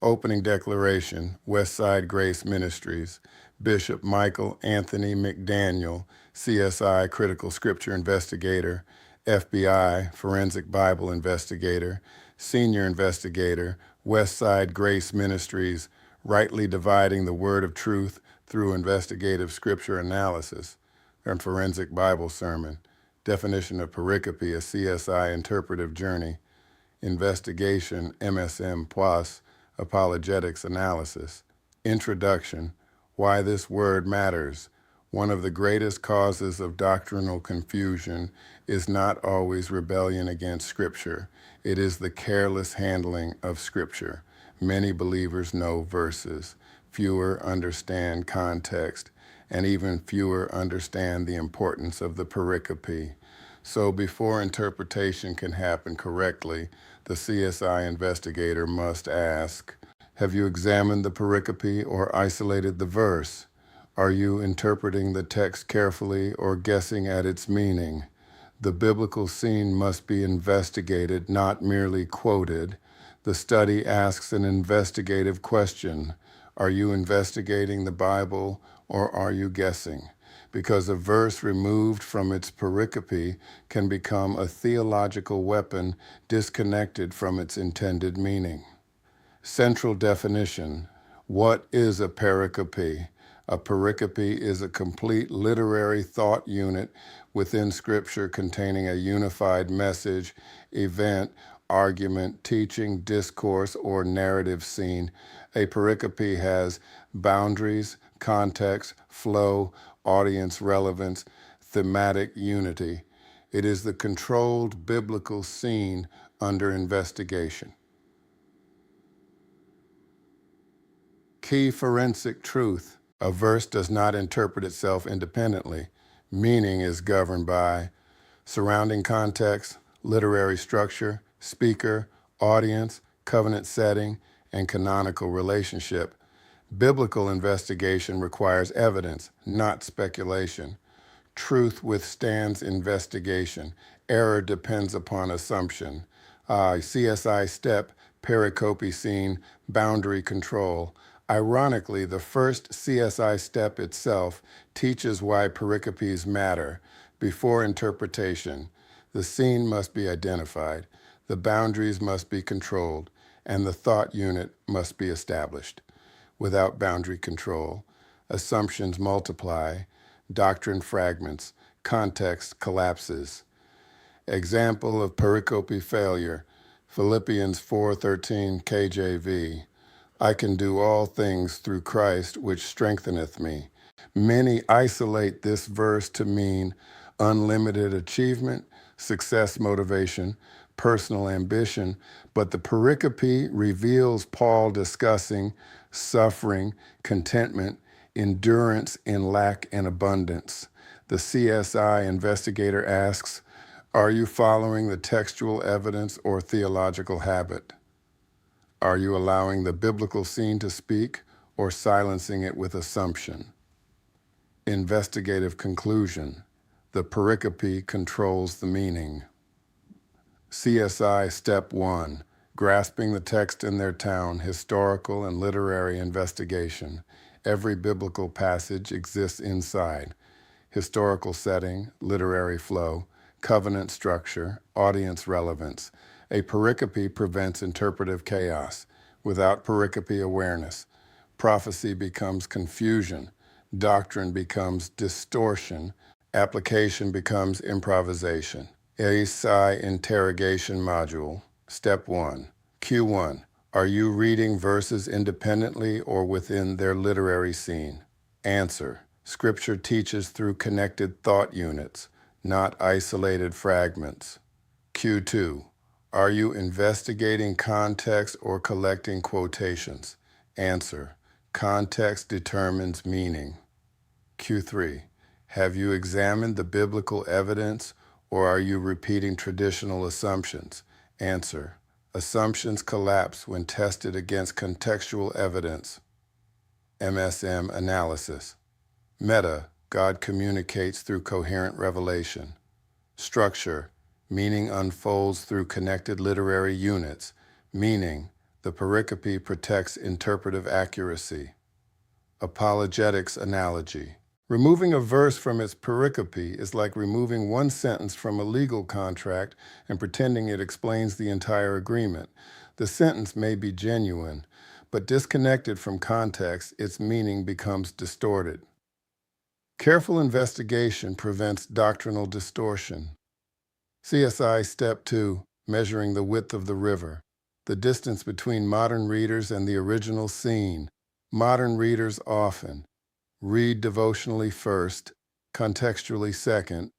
Opening Declaration, Westside Grace Ministries, Bishop Michael Anthony McDaniel, CSI Critical Scripture Investigator, FBI Forensic Bible Investigator, Senior Investigator, Westside Grace Ministries, Rightly Dividing the Word of Truth through Investigative Scripture Analysis, and Forensic Bible Sermon, Definition of Pericope, a CSI Interpretive Journey, Investigation, MSM Plus, Apologetics Analysis. Introduction, Why This Word Matters. One of the greatest causes of doctrinal confusion is not always rebellion against Scripture. It is the careless handling of Scripture. Many believers know verses. Fewer understand context, and even fewer understand the importance of the pericope. So before interpretation can happen correctly, the CSI investigator must ask, have you examined the pericope or isolated the verse? Are you interpreting the text carefully or guessing at its meaning? The biblical scene must be investigated, not merely quoted. The study asks an investigative question. Are you investigating the Bible or are you guessing? Because a verse removed from its pericope can become a theological weapon disconnected from its intended meaning. Central definition. What is a pericope? A pericope is a complete literary thought unit within Scripture containing a unified message, event, argument, teaching, discourse, or narrative scene. A pericope has boundaries, context, flow, audience relevance, thematic unity. It is the controlled biblical scene under investigation. Key forensic truth. A verse does not interpret itself independently. Meaning is governed by surrounding context, literary structure, speaker, audience, covenant setting, and canonical relationship. Biblical investigation requires evidence, not speculation. Truth withstands investigation. Error depends upon assumption. CSI step, pericope scene, boundary control. Ironically, the first CSI step itself teaches why pericopes matter. Before interpretation, the scene must be identified, the boundaries must be controlled, and the thought unit must be established. Without boundary control, assumptions multiply, doctrine fragments, context collapses. Example of pericope failure, Philippians 4:13 KJV. I can do all things through Christ which strengtheneth me. Many isolate this verse to mean unlimited achievement, success motivation, personal ambition, but the pericope reveals Paul discussing suffering, contentment, endurance in lack and abundance. The CSI investigator asks, are you following the textual evidence or theological habit? Are you allowing the biblical scene to speak or silencing it with assumption? Investigative conclusion. The pericope controls the meaning. CSI Step 1. Grasping the text in their town, historical and literary investigation. Every biblical passage exists inside. Historical setting, literary flow, covenant structure, audience relevance. A pericope prevents interpretive chaos. Without pericope awareness, prophecy becomes confusion, doctrine becomes distortion, application becomes improvisation. ASI Interrogation Module, Step 1. Q1. Are you reading verses independently or within their literary scene? Answer. Scripture teaches through connected thought units, not isolated fragments. Q2. Are you investigating context or collecting quotations? Answer. Context determines meaning. Q3. Have you examined the biblical evidence or are you repeating traditional assumptions? Answer. Assumptions collapse when tested against contextual evidence. MSM analysis. Meta, God communicates through coherent revelation. Structure, meaning unfolds through connected literary units. Meaning, The pericope protects interpretive accuracy. Apologetics analogy. Removing a verse from its pericope is like removing one sentence from a legal contract and pretending it explains the entire agreement. The sentence may be genuine, but disconnected from context, its meaning becomes distorted. Careful investigation prevents doctrinal distortion. CSI Step 2, Measuring the Width of the River. The distance between modern readers and the original scene. Modern readers often read devotionally first, contextually second,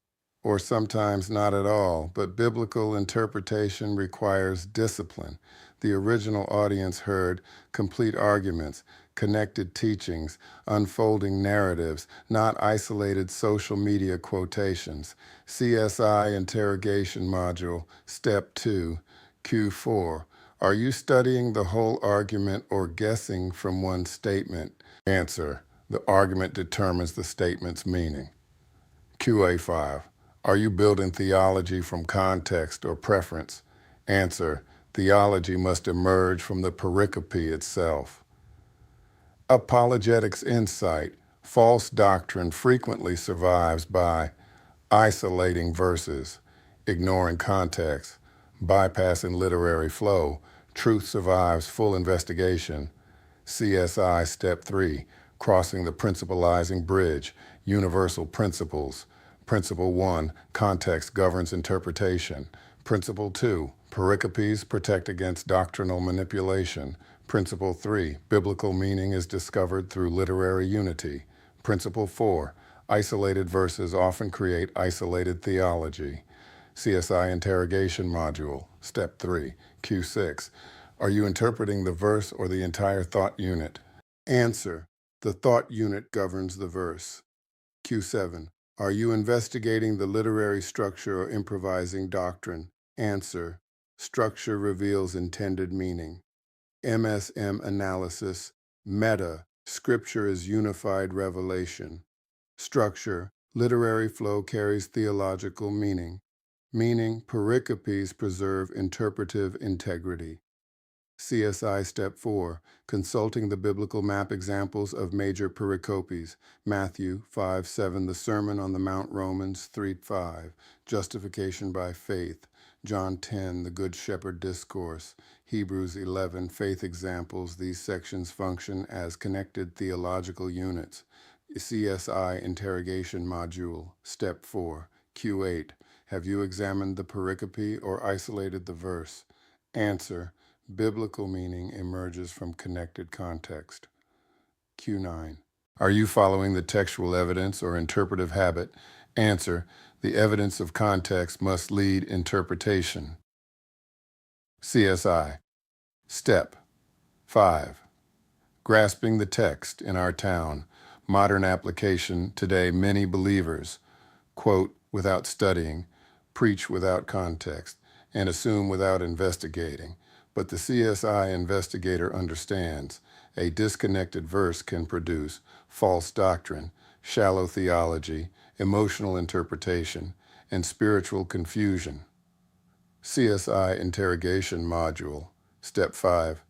or sometimes not at all, but biblical interpretation requires discipline. The original audience heard complete arguments, connected teachings, unfolding narratives, not isolated social media quotations. CSI Interrogation Module, Step 2, Q4. Are you studying the whole argument or guessing from one statement? Answer. The argument determines the statement's meaning. QA5. Are you building theology from context or preference? Answer. Theology must emerge from the pericope itself. Apologetics insight. False doctrine frequently survives by isolating verses, ignoring context, bypassing literary flow. Truth survives full investigation. CSI Step 3, Crossing the Principalizing Bridge, Universal Principles. Principle 1, Context governs interpretation. Principle 2, Pericopes protect against doctrinal manipulation. Principle 3, Biblical meaning is discovered through literary unity. Principle 4, Isolated verses often create isolated theology. CSI Interrogation Module, Step 3, Q6. Are you interpreting the verse or the entire thought unit? Answer. The thought unit governs the verse. Q7. Are you investigating the literary structure or improvising doctrine? Answer. Structure reveals intended meaning. MSM analysis. Meta. Scripture is unified revelation. Structure. Literary flow carries theological meaning. Meaning, pericopes preserve interpretive integrity. CSI Step 4, Consulting the Biblical Map Examples of Major Pericopes, Matthew 5:7, The Sermon on the Mount, Romans 3:5, Justification by Faith, John 10, The Good Shepherd Discourse, Hebrews 11, Faith Examples. These sections function as connected theological units. CSI Interrogation Module, Step 4, Q8, Have you examined the pericope or isolated the verse? Answer. Biblical meaning emerges from connected context. Q9. Are you following the textual evidence or interpretive habit? Answer. The evidence of context must lead interpretation. CSI. Step 5. Grasping the text in our town. Modern application. Today, many believers quote without studying, preach without context, and assume without investigating. But the CSI investigator understands a disconnected verse can produce false doctrine, shallow theology, emotional interpretation, and spiritual confusion. CSI Interrogation Module, Step 5,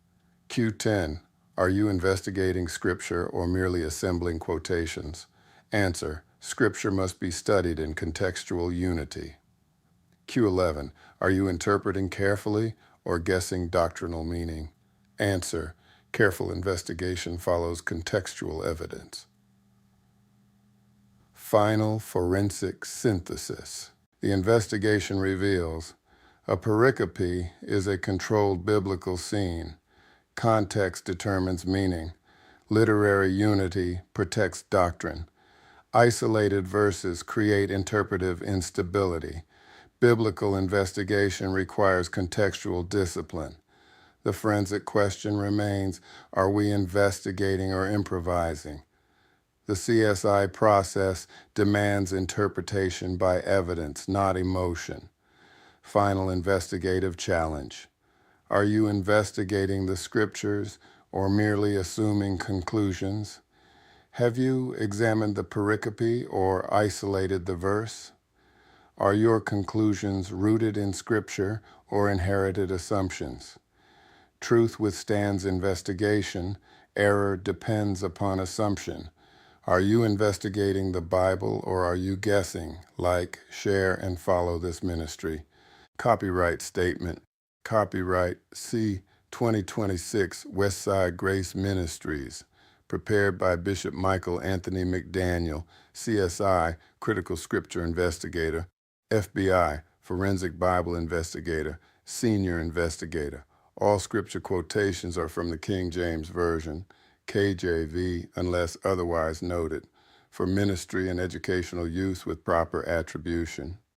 Q10. Are you investigating Scripture or merely assembling quotations? Answer. Scripture must be studied in contextual unity. Q11. Are you interpreting carefully or guessing doctrinal meaning? Answer. Careful investigation follows contextual evidence. Final forensic synthesis. The investigation reveals a pericope is a controlled biblical scene. Context determines meaning. Literary unity protects doctrine. Isolated verses create interpretive instability. Biblical investigation requires contextual discipline. The forensic question remains, are we investigating or improvising? The CSI process demands interpretation by evidence, not emotion. Final investigative challenge. Are you investigating the Scriptures or merely assuming conclusions? Have you examined the pericope or isolated the verse? Are your conclusions rooted in Scripture or inherited assumptions? Truth withstands investigation. Error depends upon assumption. Are you investigating the Bible or are you guessing? Like, share, and follow this ministry. Copyright statement. Copyright C. 2026 Westside Grace Ministries. Prepared by Bishop Michael Anthony McDaniel, CSI, Critical Scripture Investigator, FBI, Forensic Bible Investigator, Senior Investigator. All scripture quotations are from the King James Version, KJV, unless otherwise noted, for ministry and educational use with proper attribution.